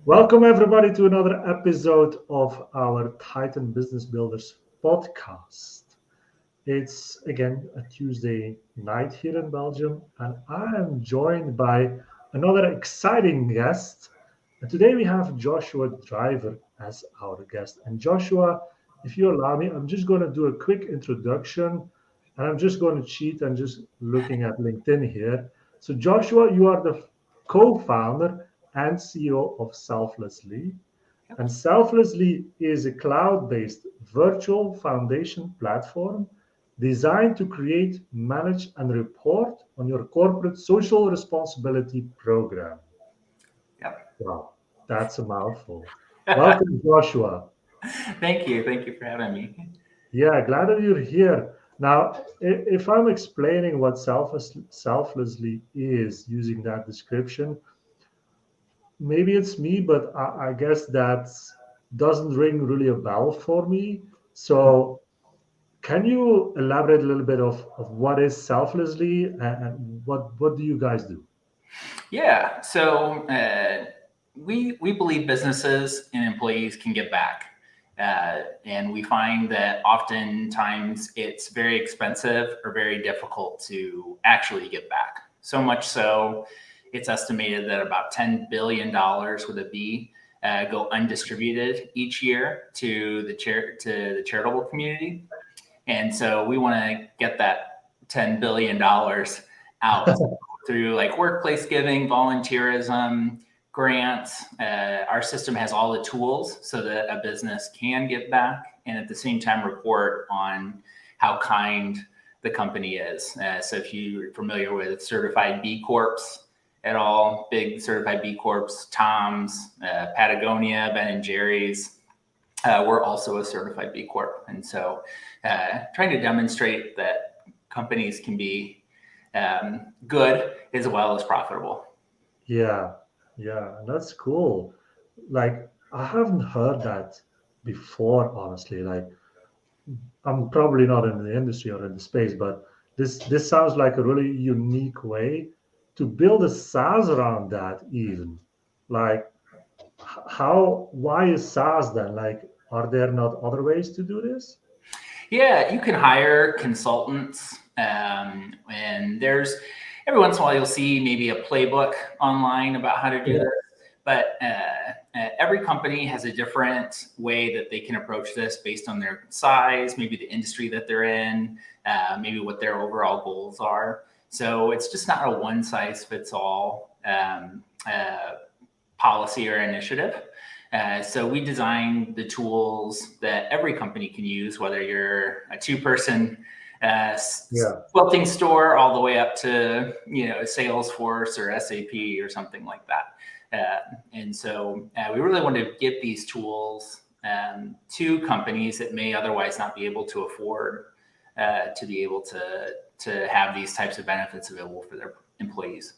Welcome, everybody, to another episode of our Titan Business Builders podcast. It's again a Tuesday night here in Belgium, and I am joined by another exciting guest. And today we have Joshua Driver as our guest. And Joshua, if you allow me, I'm just going to do a quick introduction and I'm just going to cheat and just looking at LinkedIn here. So, Joshua, you are the co founder and CEO of Selflessly. And Selflessly is a cloud based virtual foundation platform designed to create, manage, and report on your corporate social responsibility program. Yep. Wow, that's a mouthful. Welcome, Joshua. Thank you. Thank you for having me. Yeah, glad that you're here. Now, if I'm explaining what selflessly is using that description, maybe it's me, but I guess that doesn't ring really a bell for me. So, can you elaborate a little bit of what is selflessly and what do you guys do? Yeah. So we believe businesses and employees can give back, and we find that oftentimes it's very expensive or very difficult to actually give back. So much so, it's estimated that about $10 billion with a B go undistributed each year to the charitable community. And so we want to get that $10 billion out through like workplace giving, volunteerism, grants. Our system has all the tools so that a business can give back and at the same time report on how kind the company is. So if you're familiar with certified B Corps at all, big certified B Corps, Tom's, Patagonia, Ben and Jerry's, we're also a certified B Corp. And so trying to demonstrate that companies can be good as well as profitable. Yeah, yeah, that's cool. Like I haven't heard that before, honestly. Like I'm probably not in the industry or in the space, but this sounds like a really unique way to build a SaaS around that even. Like how why is SaaS then? Like are there not other ways to do this? Yeah, you can hire consultants, and there's every once in a while you'll see maybe a playbook online about how to do Yeah. this. But every company has a different way that they can approach this based on their size, maybe the industry that they're in, maybe what their overall goals are. So it's just not a one size fits all policy or initiative. So we designed the tools that every company can use, whether you're a two-person Yeah. quilting store all the way up to Salesforce or SAP or something like that. And so we really want to get these tools to companies that may otherwise not be able to afford to be able to have these types of benefits available for their employees.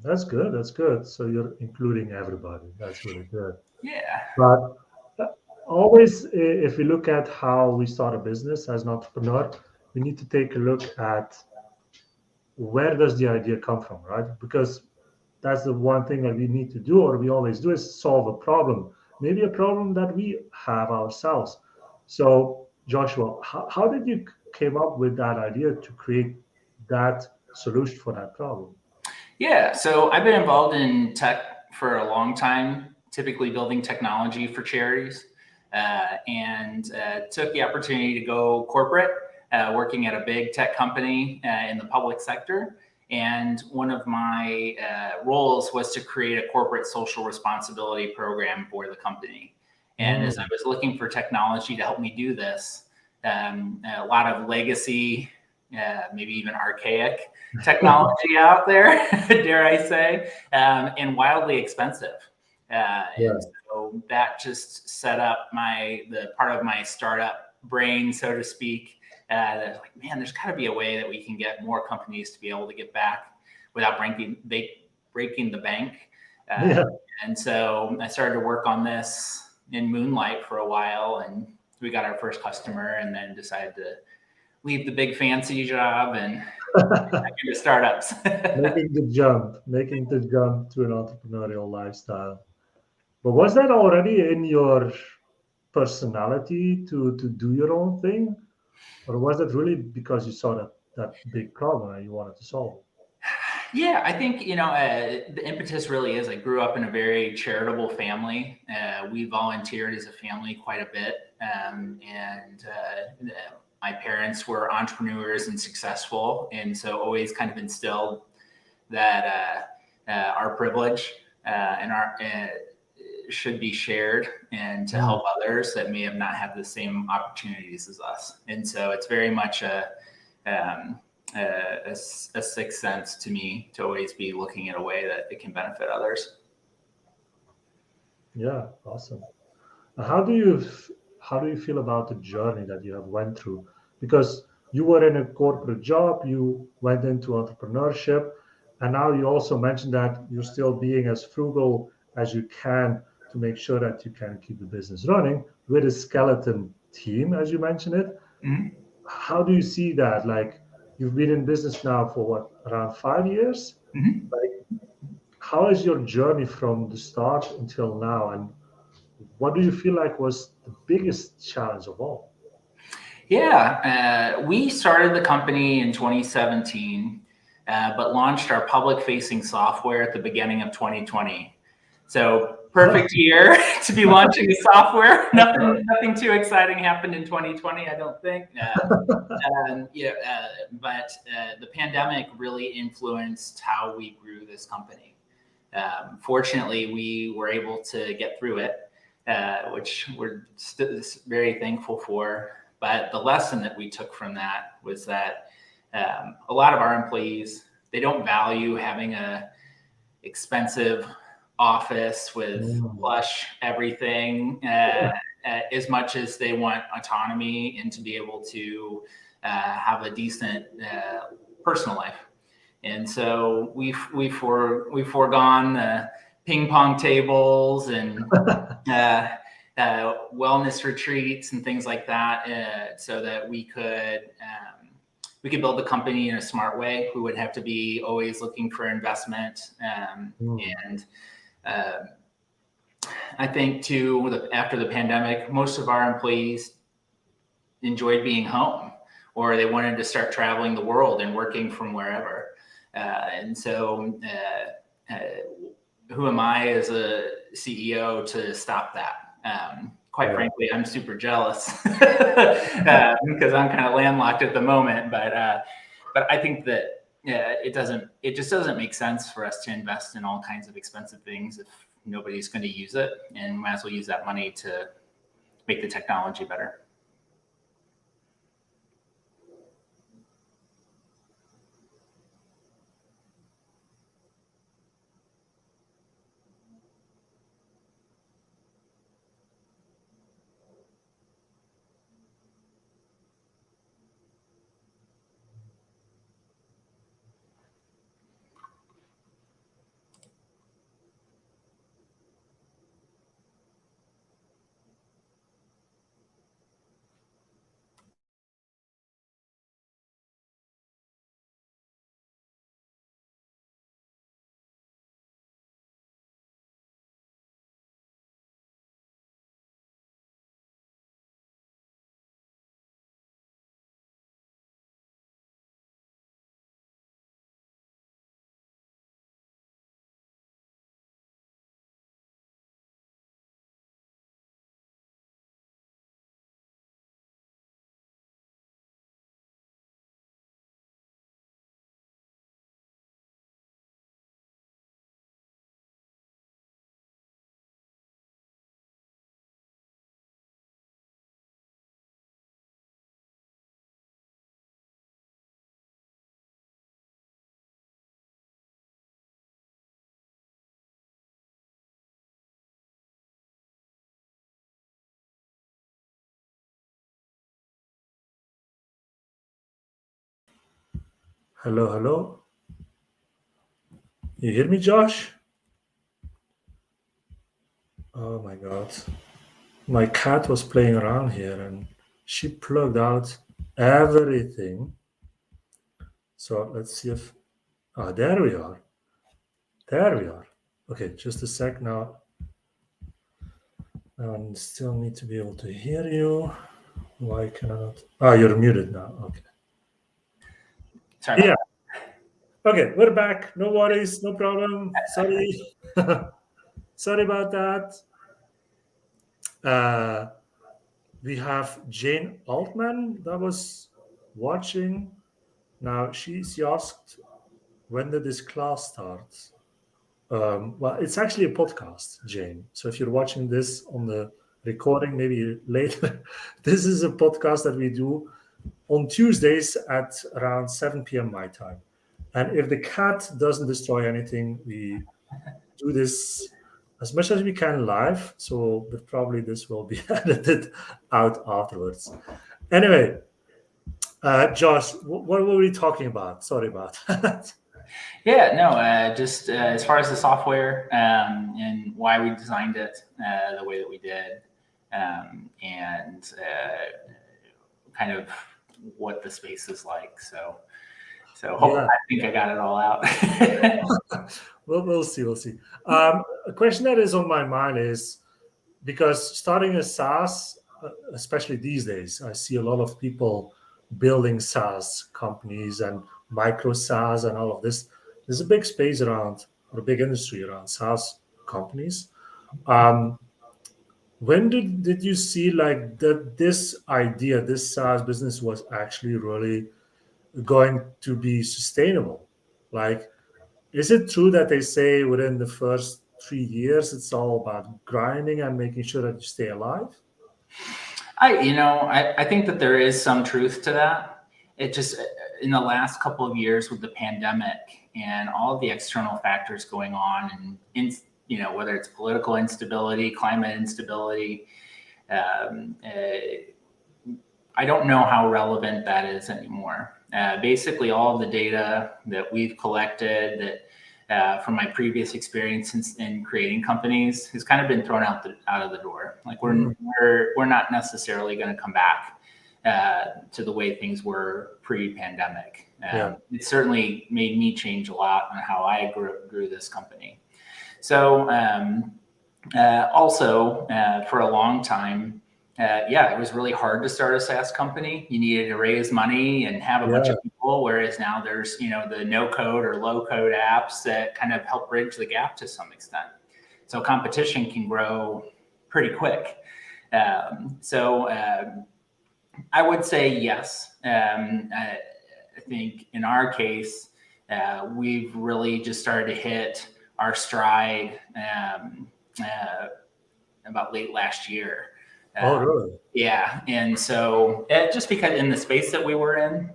That's good. That's good. So you're including everybody. That's really good. Yeah. But always, if we look at how we start a business as an entrepreneur, we need to take a look at where does the idea come from, right? Because that's the one thing that we need to do, or we always do, is solve a problem. Maybe a problem that we have ourselves. So, Joshua, how did you came up with that idea to create that solution for that problem? Yeah, so I've been involved in tech for a long time, typically building technology for charities, and took the opportunity to go corporate, working at a big tech company in the public sector. And one of my roles was to create a corporate social responsibility program for the company. And as I Mm, was looking for technology to help me do this, a lot of legacy, maybe even archaic technology out there, dare I say, and wildly expensive. And yeah, so that just set up the part of my startup brain, so to speak. That's like, man, there's got to be a way that we can get more companies to be able to get back without breaking the bank. Uh, yeah, and so I started to work on this in moonlight for a while, and we got our first customer, and then decided to leave the big fancy job and into startups. making the jump to an entrepreneurial lifestyle. But was that already in your personality to do your own thing, or was it really because you saw that big problem and you wanted to solve it? Yeah, I think, the impetus really is I grew up in a very charitable family. We volunteered as a family quite a bit. And my parents were entrepreneurs and successful. And so always kind of instilled that our privilege and our should be shared and to help others that may have not had the same opportunities as us. And so it's very much um, a sixth sense to me to always be looking at a way that it can benefit others. Yeah, awesome. How do you feel about the journey that you have went through? Because you were in a corporate job, you went into entrepreneurship, and now you also mentioned that you're still being as frugal as you can to make sure that you can keep the business running with a skeleton team, as you mentioned it. Mm-hmm. How do you see that? Like, you've been in business now for what, around 5 years? Mm-hmm. Like, how is your journey from the start until now, and what do you feel like was the biggest challenge of all? Yeah, we started the company in 2017, but launched our public-facing software at the beginning of 2020. So perfect year to be launching a software. Nothing too exciting happened in 2020, I don't think. But the pandemic really influenced how we grew this company. Fortunately, we were able to get through it, which we're very thankful for. But the lesson that we took from that was that a lot of our employees, they don't value having a expensive office with Mm. plush everything as much as they want autonomy and to be able to have a decent personal life. And so we've foregone ping pong tables and uh, wellness retreats and things like that, so that we could build the company in a smart way. We would have to be always looking for investment, Mm. and uh, I think too, after the pandemic, most of our employees enjoyed being home, or they wanted to start traveling the world and working from wherever. And so, who am I as a CEO to stop that? Quite Yeah. frankly, I'm super jealous because I'm kind of landlocked at the moment. But I think that it just doesn't make sense for us to invest in all kinds of expensive things if nobody's going to use it, and might as well use that money to make the technology better. Hello, hello. You hear me, Josh? Oh my God. My cat was playing around here and she plugged out everything. So let's see if. There we are. There we are. Okay, just a sec now. And still need to be able to hear you. Why can I not? Oh, you're muted now. Okay. Sorry about Yeah. Okay, we're back. No worries, no problem. Sorry. Sorry about that. Uh, we have Jane Altman that was watching. Now she asked, when did this class start? Well, it's actually a podcast, Jane. So if you're watching this on the recording, maybe later, this is a podcast that we do on Tuesdays at around 7 p.m. my time. And if the cat doesn't destroy anything, we do this as much as we can live. So, but probably this will be edited out afterwards. Anyway, Josh, what were we talking about? Sorry about that. Yeah, no, just as far as the software and why we designed it the way that we did, and kind of what the space is like. So Yeah. I think I got it all out. We'll see. We'll see. A question that is on my mind is because starting a SaaS, especially these days, I see a lot of people building SaaS companies and micro SaaS and all of this. There's a big space around, or a big industry around SaaS companies. Um, when did you see like that this idea, this SaaS business was actually really going to be sustainable? Like, is it true that they say within the first 3 years it's all about grinding and making sure that you stay alive? I think that there is some truth to that. It just in the last couple of years with the pandemic and all of the external factors going on, and whether it's political instability, climate instability, I don't know how relevant that is anymore. Basically, all of the data that we've collected from my previous experience in creating companies has kind of been thrown out of the door. Like we're not necessarily going to come back to the way things were pre-pandemic. It certainly made me change a lot on how I grew this company. So also for a long time, it was really hard to start a SaaS company. You needed to raise money and have a bunch of people, whereas now there's, the no code or low code apps that kind of help bridge the gap to some extent. So competition can grow pretty quick. I would say yes. I think in our case, we've really just started to hit our stride about late last year. Oh, really? Yeah, and so just because in the space that we were in,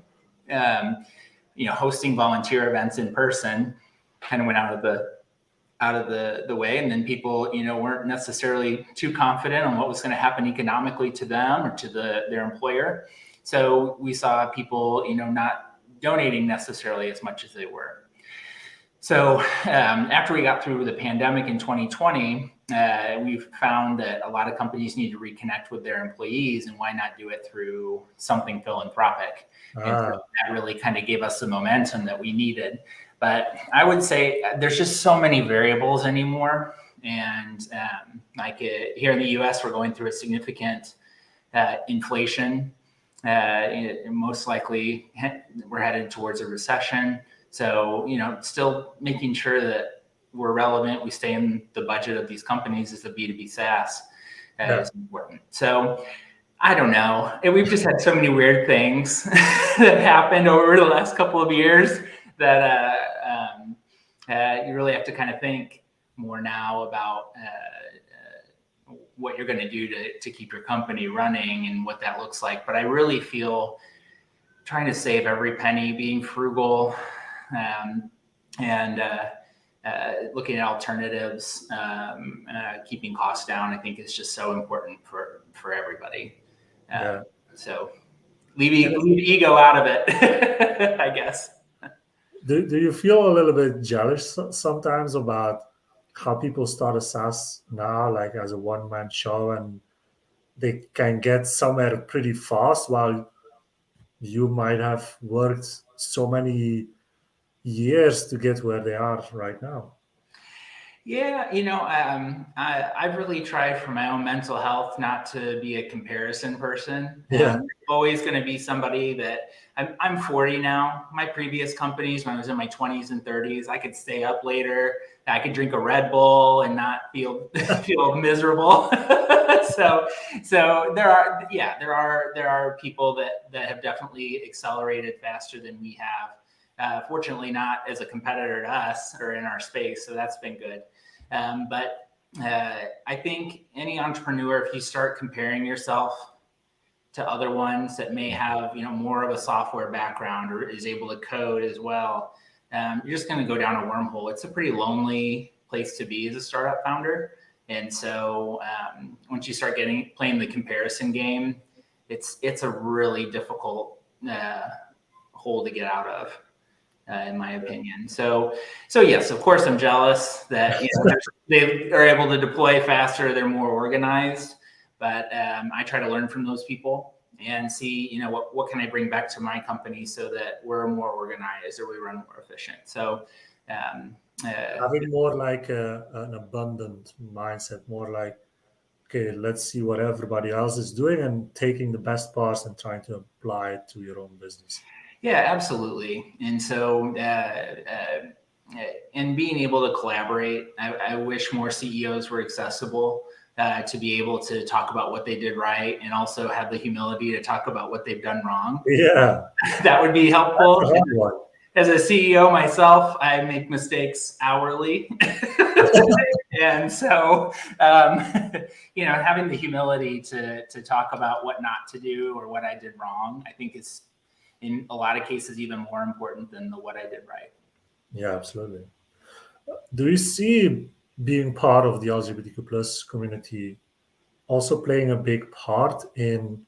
hosting volunteer events in person kind of went out of the way, and then people weren't necessarily too confident on what was going to happen economically to them or to their employer. So we saw people not donating necessarily as much as they were. So after we got through the pandemic in 2020, we've found that a lot of companies need to reconnect with their employees, and why not do it through something philanthropic? And so that really kind of gave us the momentum that we needed. But I would say there's just so many variables anymore. And here in the US, we're going through a significant inflation. Most likely we're headed towards a recession. So, still making sure that we're relevant, we stay in the budget of these companies as the B2B SaaS is important. So I don't know. We've just had so many weird things that happened over the last couple of years that you really have to kind of think more now about what you're going to do to keep your company running and what that looks like. But I really feel trying to save every penny, being frugal, and looking at alternatives, keeping costs down, I think is just so important for everybody. So leave ego out of it, I guess. Do you feel a little bit jealous sometimes about how people start a SaaS now, like as a one-man show, and they can get somewhere pretty fast while you might have worked so many years to get where they are right now? Yeah, I've really tried for my own mental health not to be a comparison person. Yeah. Always going to be somebody that I'm 40 now. My previous companies, when I was in my 20s and 30s, I could stay up later. I could drink a Red Bull and not feel feel miserable. so there are people that have definitely accelerated faster than we have. Fortunately, not as a competitor to us or in our space, so that's been good. But I think any entrepreneur, if you start comparing yourself to other ones that may have more of a software background or is able to code as well, you're just going to go down a wormhole. It's a pretty lonely place to be as a startup founder. And so once you start playing the comparison game, it's a really difficult hole to get out of. In my opinion. So yes, of course, I'm jealous that they are able to deploy faster. They're more organized, but I try to learn from those people and see, what can I bring back to my company so that we're more organized or we run more efficient. So Having more like an abundant mindset, more like, okay, let's see what everybody else is doing and taking the best parts and trying to apply it to your own business. yeah, absolutely. And so and being able to collaborate, I wish more CEOs were accessible to be able to talk about what they did right and also have the humility to talk about what they've done wrong. Yeah, That would be helpful. that's a hard one. As a CEO myself, I make mistakes hourly. And so, having the humility to talk about what not to do or what I did wrong, I think is in a lot of cases even more important than the what I did right. Yeah, absolutely. Do you see being part of the LGBTQ plus community also playing a big part in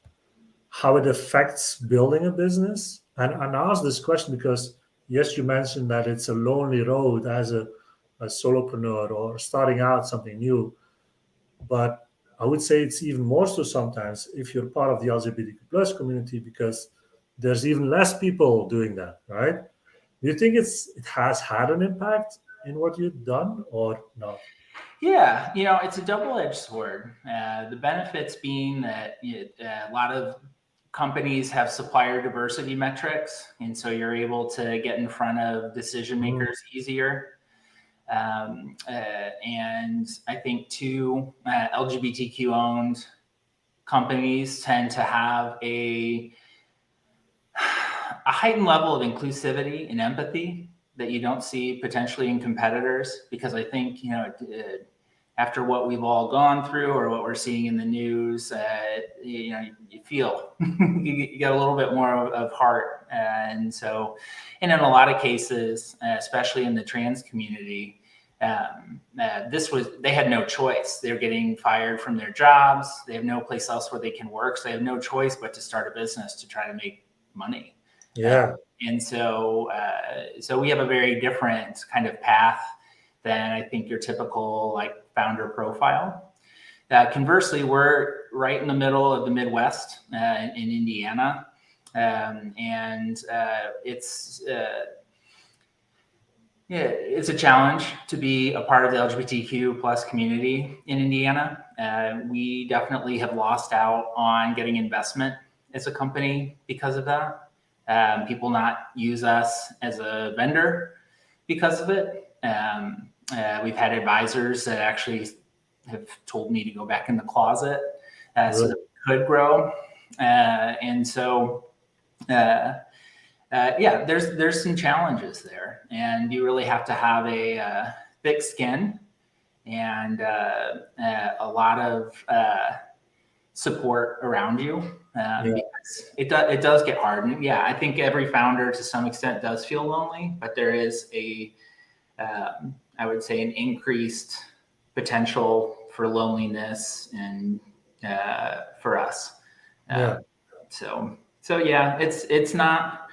how it affects building a business? And I ask this question because, yes, you mentioned that it's a lonely road as a solopreneur or starting out something new. But I would say it's even more so sometimes if you're part of the LGBTQ plus community because there's even less people doing that, right? Do you think it has had an impact in what you've done or not? Yeah, it's a double-edged sword. The benefits being that a lot of companies have supplier diversity metrics, and so you're able to get in front of decision Mm, makers easier. And I think too, LGBTQ owned companies tend to have a heightened level of inclusivity and empathy that you don't see potentially in competitors, because I think after what we've all gone through or what we're seeing in the news, you feel you get a little bit more of heart, and in a lot of cases, especially in the trans community, they had no choice. They're getting fired from their jobs. They have no place else where they can work, so they have no choice but to start a business to try to make money. yeah, And so we have a very different kind of path than I think your typical like founder profile. Conversely, we're right in the middle of the Midwest in Indiana, and it's a challenge to be a part of the LGBTQ plus community in Indiana. We definitely have lost out on getting investment as a company because of that. People not use us as a vendor because of it. We've had advisors that actually have told me to go back in the closet so really. that we could grow. And so, yeah, there's some challenges there, and you really have to have a thick skin and a lot of support around you, Yeah, because it does get hard. And yeah, I think every founder to some extent does feel lonely, but there is I would say an increased potential for loneliness and for us. Uh, yeah, so yeah, it's not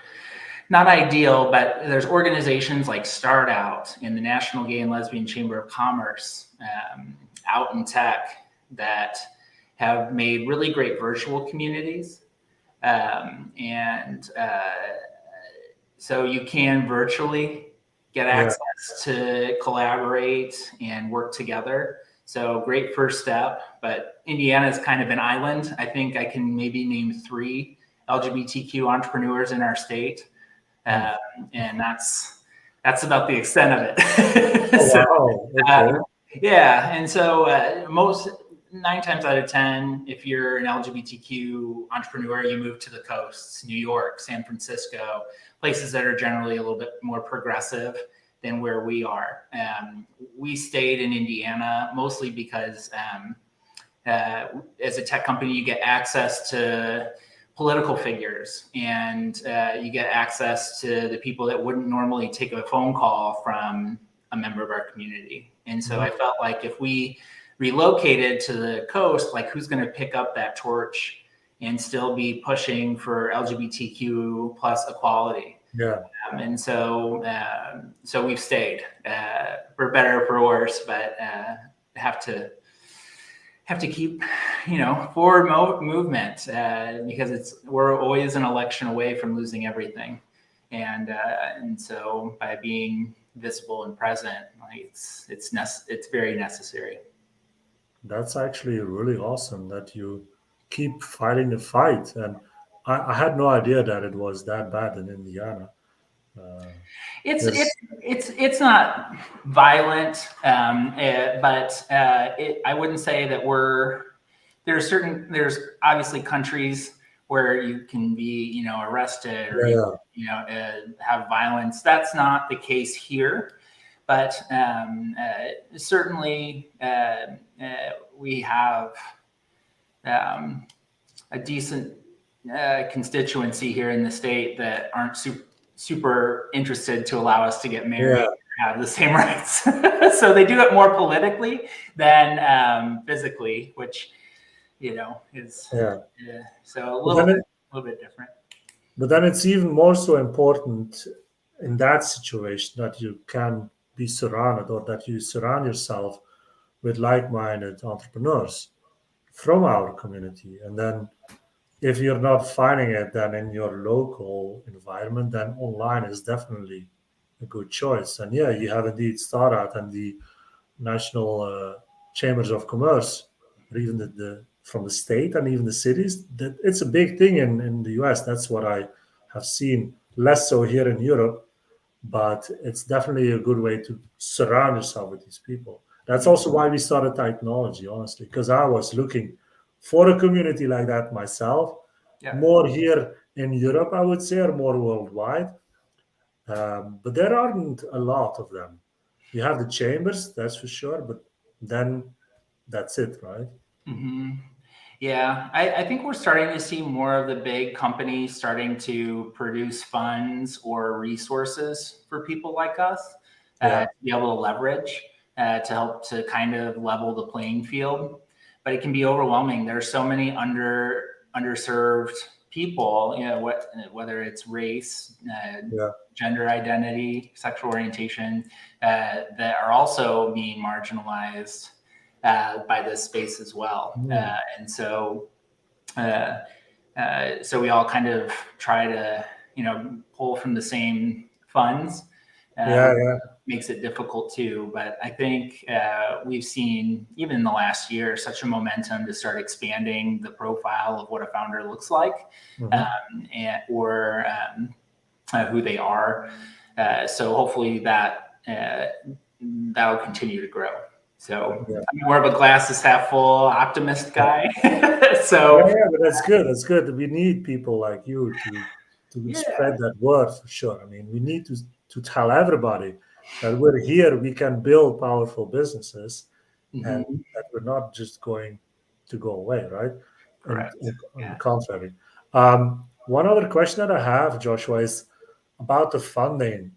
ideal, but there's organizations like Start Out and the National Gay and Lesbian Chamber of Commerce out in tech that have made really great virtual communities. And so you can virtually get access to collaborate and work together. So great first step, but Indiana is kind of an island. I think I can maybe name 3 LGBTQ entrepreneurs in our state. And that's about the extent of it. Oh, wow. Okay. Yeah. And so most 9 times out of 10, if you're an LGBTQ entrepreneur, you move to the coasts, New York, San Francisco, places that are generally a little bit more progressive than where we are. We stayed in Indiana mostly because as a tech company, you get access to political figures and you get access to the people that wouldn't normally take a phone call from a member of our community. And so I felt like if we relocated to the coast, like who's going to pick up that torch and still be pushing for LGBTQ plus equality? Yeah. And so we've stayed for better or for worse, but have to keep, forward movement because we're always an election away from losing everything, and so by being visible and present, like it's very necessary. That's actually really awesome that you keep fighting the fight. And I had no idea that it was that bad in Indiana. Uh, It's there's, it's not violent, but I wouldn't say that there's obviously countries where you can be, arrested or yeah, have violence. That's not the case here, but certainly we have a decent constituency here in the state that aren't super interested to allow us to get married yeah, or have the same rights. So they do it more politically than physically, which is yeah. so a But little then, it, bit different. but then it's even more so important in that situation that you can be surrounded or that you surround yourself with like-minded entrepreneurs from our community. And then if you're not finding it then in your local environment, then online is definitely a good choice. And yeah, you have indeed Startup and the national chambers of commerce, or even the from the state and even the cities. That it's a big thing in the US. That's what I have seen. Less so here in Europe, but it's definitely a good way to surround yourself with these people. That's also why we started Technology, honestly, because I was looking for a community like that myself, Yeah. more here in Europe, I would say, or more worldwide. But there aren't a lot of them. You have the chambers, that's for sure, but then that's it, right? Mm-hmm. Yeah, I think we're starting to see more of the big companies starting to produce funds or resources for people like us Yeah, to be able to leverage to help to kind of level the playing field. But it can be overwhelming. There are so many underserved people, whether it's race, yeah, gender identity, sexual orientation, that are also being marginalized by this space as well. mm, And so, so we all kind of try to, pull from the same funds, yeah, which yeah, makes it difficult too. But I think we've seen, even in the last year, such a momentum to start expanding the profile of what a founder looks like, mhm. or who they are. So hopefully that'll continue to grow. So Yeah. I'm more of a glass is half full optimist guy. Yeah, So yeah, but that's good. That's good. We need people like you to yeah. spread that word for sure. I mean, we need to tell everybody that we're here. We can build powerful businesses, and Mm-hmm. that we're not just going to go away, right? And Correct. on the Yeah. contrary. One other question that I have, Joshua, is about the funding.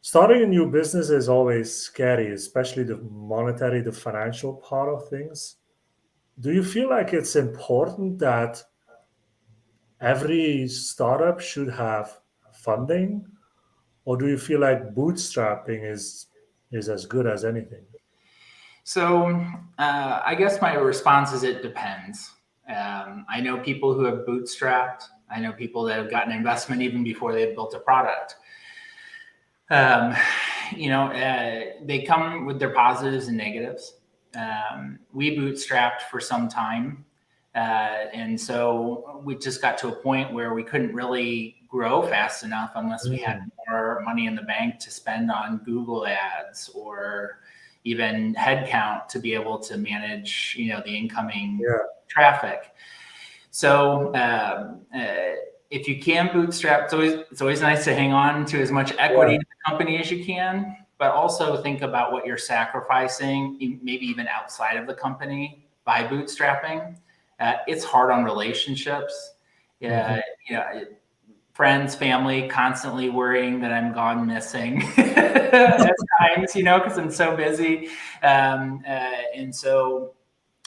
Starting a new business is always scary, especially the monetary, the financial part of things. Do you feel like it's important that every startup should have funding, or do you feel like bootstrapping is as good as anything? So I guess my response is it depends. I know people who have bootstrapped. I know people that have gotten investment even before they've built a product. Um, they come with their positives and negatives. We bootstrapped for some time. And so we just got to a point where we couldn't really grow fast enough unless we had more money in the bank to spend on Google ads or even headcount to be able to manage, the incoming traffic. So if you can bootstrap, it's always nice to hang on to as much equity in the company as you can, but also think about what you're sacrificing, maybe even outside of the company by bootstrapping. It's hard on relationships. Friends, family, constantly worrying that I'm gone missing at times, because I'm so busy. And so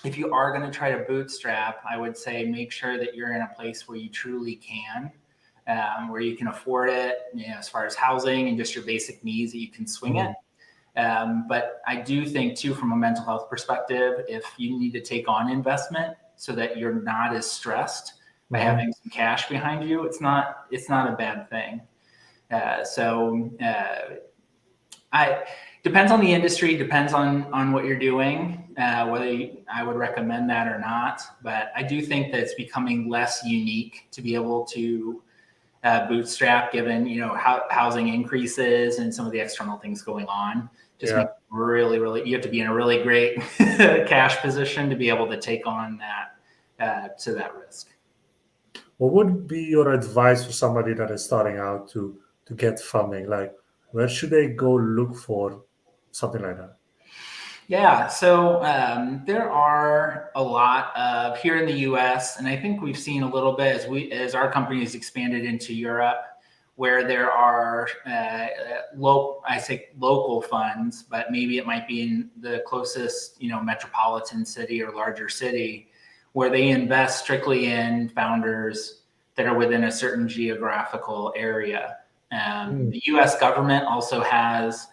if you are going to try to bootstrap, I would say make sure that you're in a place where you truly can, where you can afford it, as far as housing and just your basic needs, that you can swing it. But I do think too, from a mental health perspective, if you need to take on investment so that you're not as stressed by having some cash behind you, it's not a bad thing. Depends on the industry, depends on what you're doing, whether I would recommend that or not. But I do think that it's becoming less unique to be able to bootstrap, given housing increases and some of the external things going on. Just make really, really, you have to be in a really great cash position to be able to take on that to that risk. What would be your advice for somebody that is starting out to get funding? Like, where should they go look for something like that? Yeah, so there are a lot of here in the U.S., and I think we've seen a little bit as our company has expanded into Europe, where there are local funds, but maybe it might be in the closest metropolitan city or larger city, where they invest strictly in founders that are within a certain geographical area. The U.S. government also has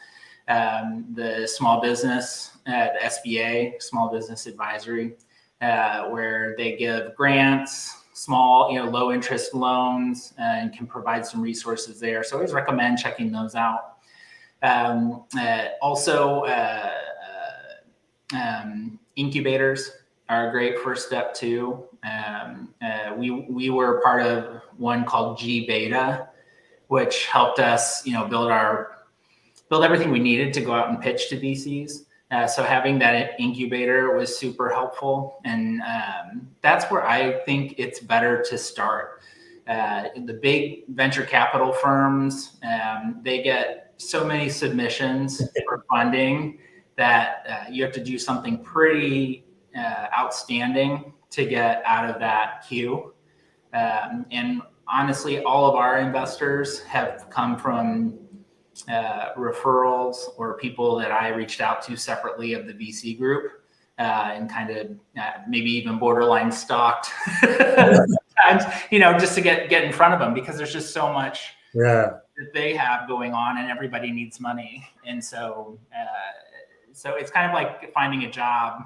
the small business, the SBA, Small Business Advisory, where they give grants, small, low interest loans, and can provide some resources there. So I always recommend checking those out. Also, incubators are a great first step too. We were part of one called G Beta, which helped us, build everything we needed to go out and pitch to VCs. So having that incubator was super helpful. And that's where I think it's better to start. The big venture capital firms, they get so many submissions for funding that you have to do something pretty outstanding to get out of that queue. And honestly, all of our investors have come from referrals or people that I reached out to separately of the VC group, and kind of maybe even borderline stalked sometimes, just to get in front of them, because there's just so much that they have going on and everybody needs money. And so it's kind of like finding a job,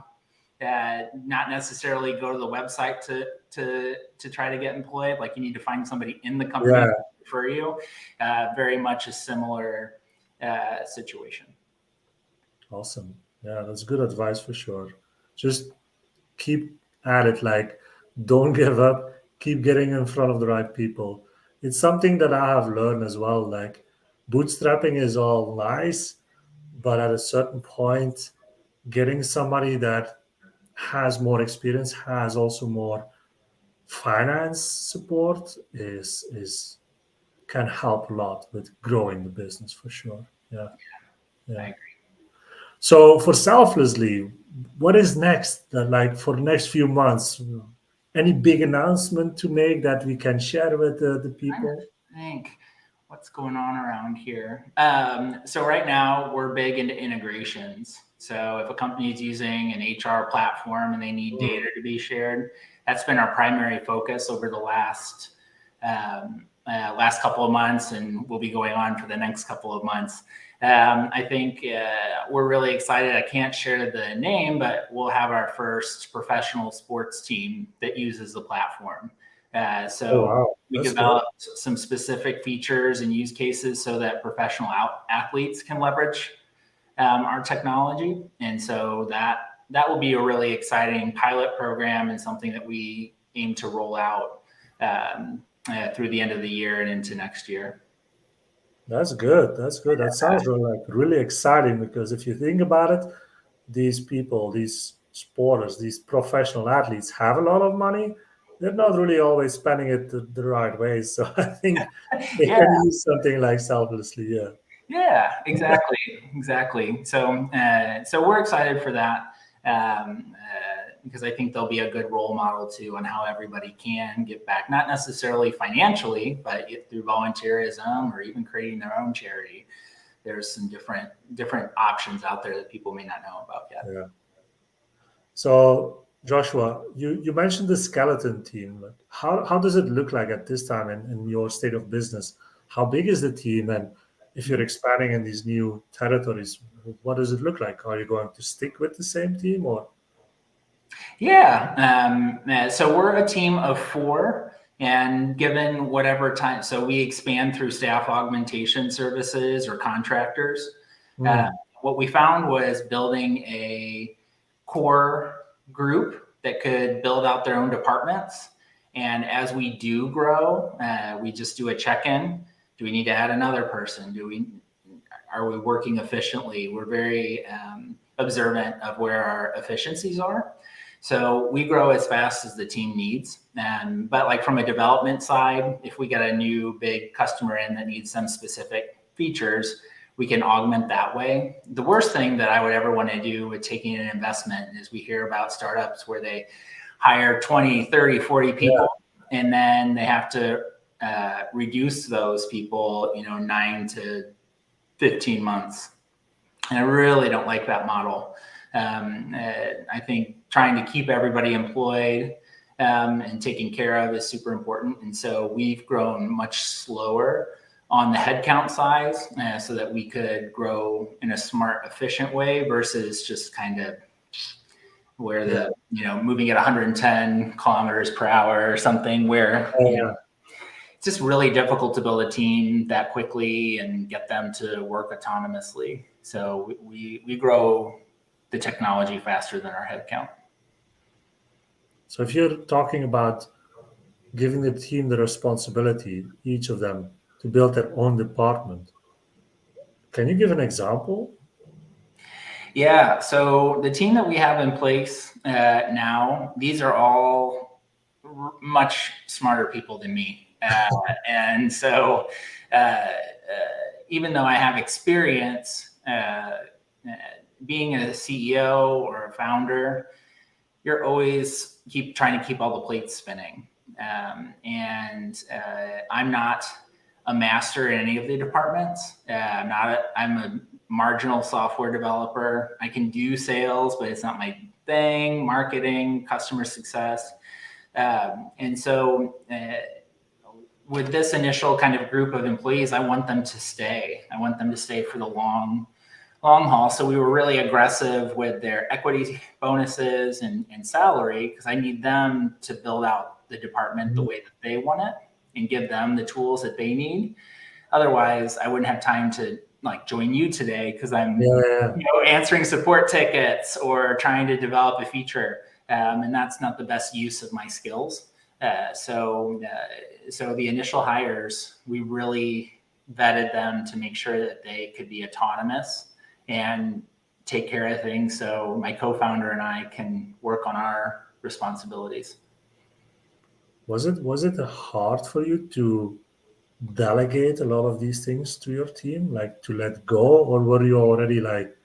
not necessarily go to the website to try to get employed. Like, you need to find somebody in the company for you. Very much a similar situation. Awesome. Yeah, that's good advice for sure. Just keep at it. Like, don't give up. Keep getting in front of the right people. It's something that I have learned as well. Like, bootstrapping is all nice, but at a certain point, getting somebody that has more experience, has also more finance support, is can help a lot with growing the business for sure. Yeah. I agree. So for Selflessly, what is next? Like, for the next few months, any big announcement to make that we can share with the people? I think what's going on around here. So right now we're big into integrations. So if a company is using an HR platform and they need data to be shared, that's been our primary focus over the last couple of months, and will be going on for the next couple of months. I think we're really excited. I can't share the name, but we'll have our first professional sports team that uses the platform. Oh, wow. We That's good. developed some specific features and use cases so that professional athletes can leverage our technology. And so that will be a really exciting pilot program and something that we aim to roll out through the end of the year and into next year. That's good. That's good. That sounds really exciting because if you think about it, these people, these sporters, these professional athletes have a lot of money. They're not really always spending it the right way. So I think they Yeah, can use something like selflessly. Yeah. yeah, exactly. So we're excited for that because I think they'll be a good role model too on how everybody can give back, not necessarily financially, but through volunteerism or even creating their own charity. There's some different options out there that people may not know about yet. Yeah. So Joshua, you mentioned the skeleton team. Like, how does it look like at this time in your state of business? How big is the team? And if you're expanding in these new territories, what does it look like? Are you going to stick with the same team or? Yeah. So we're a team of 4, and given whatever time, so we expand through staff augmentation services or contractors. Uh, Hmm. what we found was building a core group that could build out their own departments. And as we do grow, we just do a check-in. Do we need to add another person? Are we working efficiently? We're very observant of where our efficiencies are. So we grow as fast as the team needs. But like from a development side, if we get a new big customer in that needs some specific features, we can augment that way. The worst thing that I would ever want to do with taking an investment is we hear about startups where they hire 20, 30, 40 Yeah. people, and then they have to reduce those people, 9 to 15 months. And I really don't like that model. I think trying to keep everybody employed and taken care of is super important. And so we've grown much slower on the headcount size so that we could grow in a smart, efficient way versus just kind of where Yeah. moving at 110 kilometers per hour or something where, Yeah. it's just really difficult to build a team that quickly and get them to work autonomously. So we grow the technology faster than our headcount. So if you're talking about giving the team the responsibility, each of them, to build their own department, can you give an example? Yeah. So the team that we have in place now, these are all much smarter people than me. And so even though I have experience being a CEO or a founder, you're always trying to keep all the plates spinning. And I'm not a master in any of the departments. I'm a marginal software developer. I can do sales, but it's not my thing. Marketing, customer success. And so with this initial kind of group of employees, I want them to stay. I want them to stay for the long haul. So we were really aggressive with their equity bonuses and salary because I need them to build out the department the way that they want it and give them the tools that they need. Otherwise, I wouldn't have time to join you today because I'm Yeah. answering support tickets or trying to develop a feature, and that's not the best use of my skills. So the initial hires, we really vetted them to make sure that they could be autonomous and take care of things so my co-founder and I can work on our responsibilities. Was it hard for you to delegate a lot of these things to your team, like to let go, or were you already like,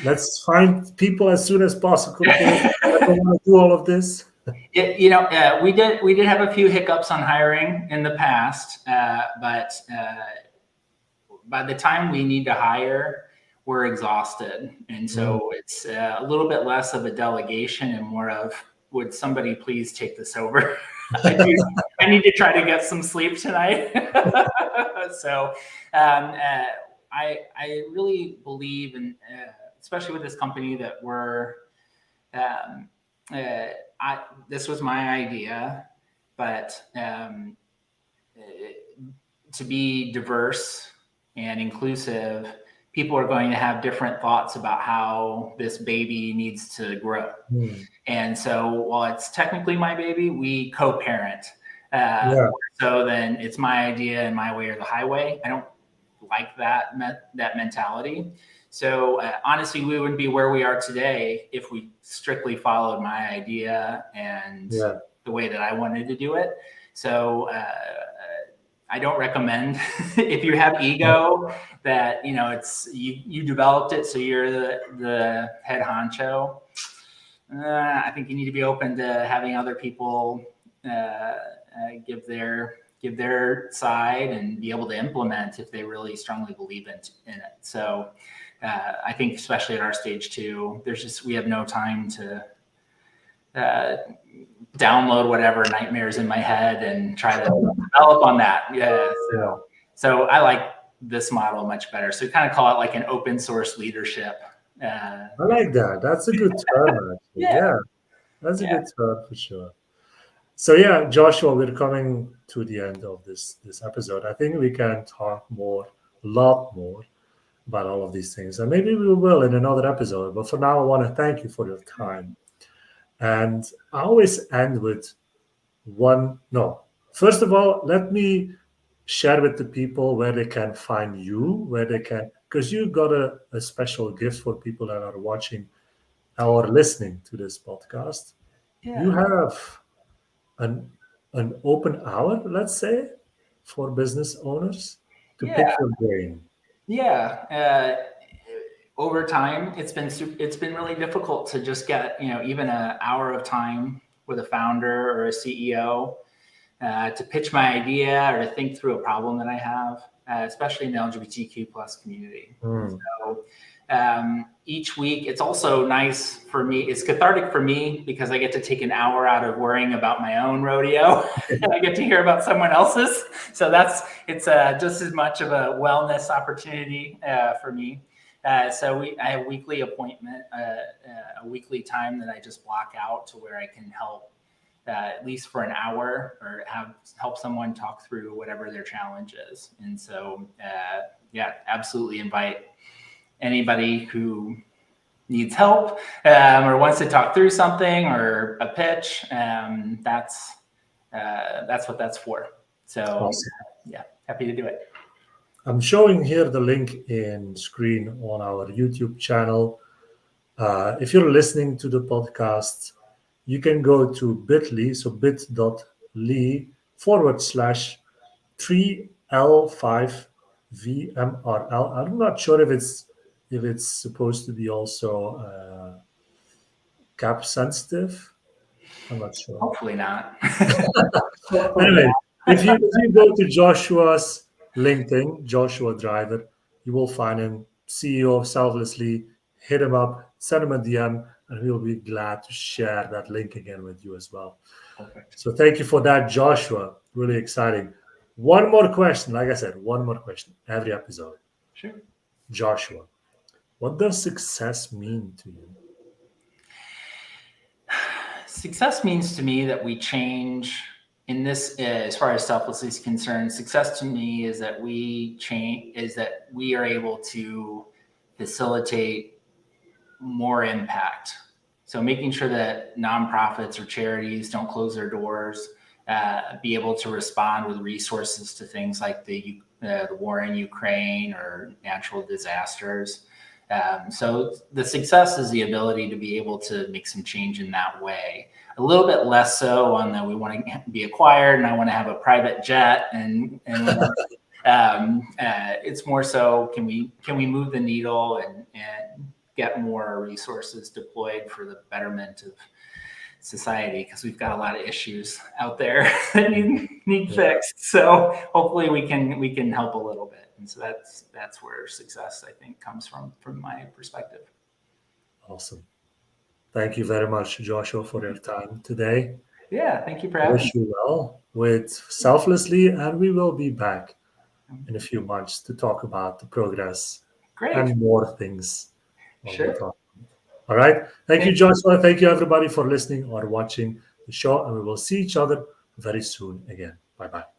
let's find people as soon as possible because I don't want to do all of this? We did have a few hiccups on hiring in the past, but by the time we need to hire, we're exhausted. And Mm. so it's a little bit less of a delegation and more of, would somebody please take this over? I need to try to get some sleep tonight. So I really believe in, especially with this company that we're, um, uh, this was my idea. but to be diverse and inclusive, people are going to have different thoughts about how this baby needs to grow. And so while it's technically my baby, we co-parent. So then it's my idea and my way or the highway. I don't like that mentality. So honestly, we wouldn't be where we are today if we strictly followed my idea and the way that I wanted to do it. So I don't recommend if you have ego that, you know, it's you developed it, so you're the head honcho. I think you need to be open to having other people give their side and be able to implement if they really strongly believe in it. So I think especially at our stage too, we have no time to download whatever nightmares in my head and try to develop on that. So I like this model much better. So we kind of call it like an open source leadership. I like that. That's a good term, actually. That's a good term for sure. So yeah, Joshua, we're coming to the end of this episode. I think we can talk a lot more about all of these things, and maybe we will in another episode. But for now, I want to thank you for your time. And I always end with first of all, let me share with the people where they can find you, because you got a special gift for people that are watching or listening to this podcast. You have an open hour, let's say, for business owners to pick your brain. Over time, it's been really difficult to just get, you know, even an hour of time with a founder or a CEO to pitch my idea or to think through a problem that I have, especially in the LGBTQ plus community. So each week, it's also nice for me. It's cathartic for me because I get to take an hour out of worrying about my own rodeo and I get to hear about someone else's. So it's just as much of a wellness opportunity for me. So I have weekly appointment, a weekly time that I just block out to where I can help at least for an hour or help someone talk through whatever their challenge is. And so, absolutely invite anybody who needs help or wants to talk through something or a pitch. That's what that's for. So awesome. Happy to do it. I'm showing here the link in screen on our YouTube channel. If you're listening to the podcast, you can go to bit.ly, so bit.ly/3L5VMRL. I'm not sure if it's supposed to be also cap sensitive. I'm not sure. Hopefully not. Anyway, if you go to Joshua's LinkedIn, Joshua Driver, you will find him, CEO of Selflessly. Hit him up, send him a DM, and he'll be glad to share that link again with you as well. Perfect. So thank you for that, Joshua. Really exciting. One more question. Like I said, one more question every episode. Sure. Joshua, what does success mean to you? Success means to me that we change in this, as far as Selflessly is concerned. Success to me is that we are able to facilitate more impact. So making sure that nonprofits or charities don't close their doors, be able to respond with resources to things like the war in Ukraine or natural disasters. So the success is the ability to be able to make some change in that way. A little bit less so on that we want to be acquired and I want to have a private jet and it's more so can we move the needle and get more resources deployed for the betterment of society, because we've got a lot of issues out there that need fixed. So hopefully we can help a little bit. And so that's where success, I think, comes from my perspective. Awesome. Thank you very much, Joshua, for your time today. Yeah, thank you for having me. Wish you well with Selflessly, and we will be back in a few months to talk about the progress and more things. Sure. All right. Thank you, Joshua. Thank you, everybody, for listening or watching the show, and we will see each other very soon again. Bye-bye.